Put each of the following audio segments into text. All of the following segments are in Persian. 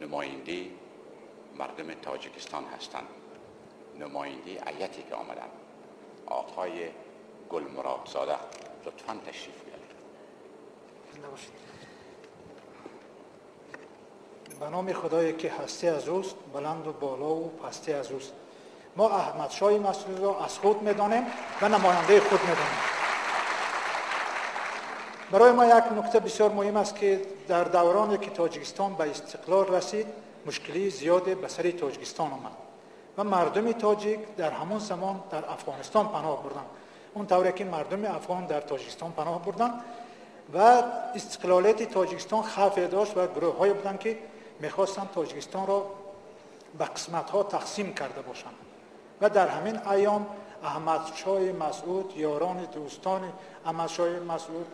نماینده مردم تاجیکستان هستند، نماینده هیئتی که آمدن. آقای گلمرادزاده لطفاً تشریف بیارید. به نام خدایی که هستی از اوست، بلند و بالا و پستی از اوست. ما احمد شاه مسعود را از خود میدانیم و نماینده خود میدانیم. برای ما یک نکته بسیار مهم است که در دورانی که تاجیکستان به استقلال رسید، مشکلی زیادی به سر تاجیکستان آمد و مردم تاجیک در همون زمان در افغانستان پناه بردند. اون طوری که مردم افغان در تاجیکستان پناه بردند و استقلالیت تاجیکستان خوف داشت و گروه‌هایی بودند که می‌خواستند تاجیکستان را به قسمت‌ها تقسیم کرده باشند و در همین ایام احمد شاه مسعود، یاران دوستان احمد شاه مسعود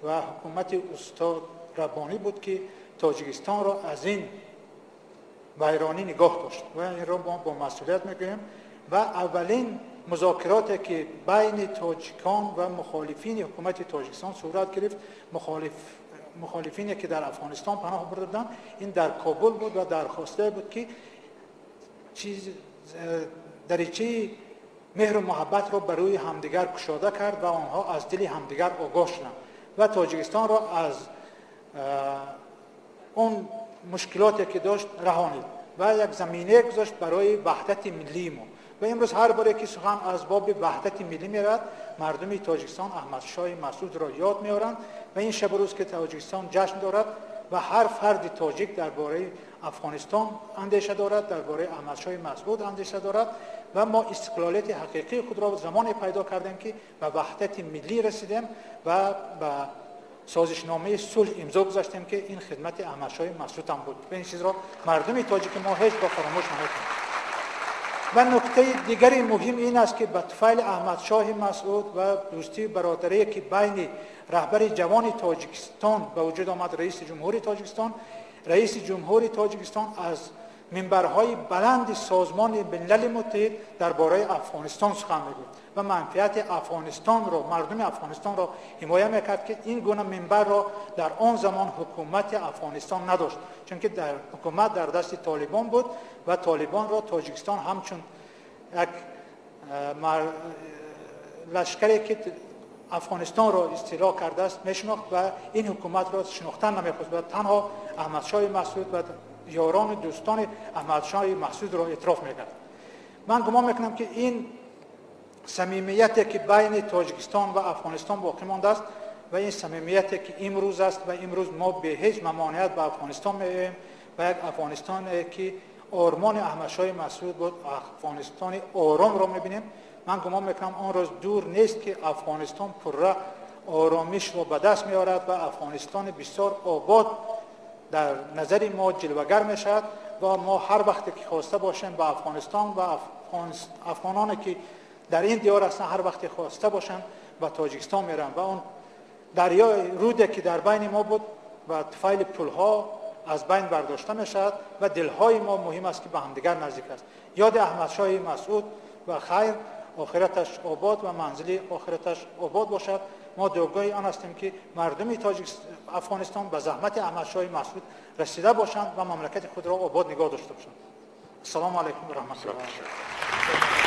و حکومت استاد ربانی بود که تاجیکستان را از این ویرانی نگاه داشت و این را با مسئولیت میگویم. و اولین مذاکراتی که بین تاجیکان و مخالفین حکومت تاجیکستان صورت گرفت، مخالفینی که در افغانستان پناه برده بودند، این در کابل بود و درخواسته بود که دریچه مهر و محبت را برای همدیگر گشاده کرد و آنها از دل همدیگر آگاه شدند و تاجیکستان را از اون مشکلاتی که داشت رهانید و یک زمینه گذاشت برای وحدت ملی ما. و امروز هر باره که سخن از باب وحدت ملی میرد، مردم تاجیکستان احمد شاه مسعود را یاد میارند و این شب روز که تاجیکستان جشن دارد و هر فرد تاجیک درباره افغانستان اندیشه دارد، درباره احمد شاه مسعود اندیشه دارد و ما استقلالیت حقیقی خود را زمانی پیدا کردیم که به وحدت ملی رسیدیم و به سازشنامه صلح امضا گذاشتیم که این خدمت احمد شاه مسعود هم بود. و این چیز را مردم تاجیک ما هیچ با فراموش نمی‌کنند. و نکته دیگری مهم این است که به طفیل احمد شاه مسعود و دوستی برادری که بین رهبر جوان تاجیکستان به وجود آمد، رئیس جمهوری تاجیکستان از منبرهای بلند سازمان ملل متحد درباره افغانستان سخن میگفت و منفعت افغانستان را، مردم افغانستان را حمایت میکرد که این گونه منبر را در آن زمان حکومت افغانستان نداشت، چون که در حکومت در دست طالبان بود و طالبان را تاجیکستان همچون یک لشکری که افغانستان را استیلا کرده است میشناخت و این حکومت را شناختن نمیخواست و تنها احمد شاه مسعود و یاران دوستان احمد شاه مسعود را اعتراف میکرد. من گمان میکنم که این صمیمیتی که بین تاجیکستان و افغانستان باقی مانده است و این صمیمیتی که امروز است و امروز ما به هیچ ممانعت به افغانستان میایم و یک افغانستان که آرمان احمد شاه مسعود بود، افغانستان آرام را میبینیم. من گمان میکنم آن روز دور نیست که افغانستان پره آرامش را به دست میارد و افغانستان بسیار آباد در نظر ما جلوگر میشد و ما هر وقت که خواسته باشیم به افغانستان و افغانانی که در این دیار هستن هر وقت خواسته باشن به تاجیکستان میرن و اون دریای روده که در بین ما بود و طفیل پلها از بین برداشته میشد و دلهای ما مهم است که به همدیگر نزدیک است. یاد احمد شاه مسعود و خیر، آخرتش آباد و منزل آخرتش آباد باشد. ما دعاگوی آن هستیم که مردم افغانستان به زحمت احمد شاه مسعود رسیده باشند و مملکت خود را آباد نگاه داشته باشند. السلام علیکم و رحمت الله.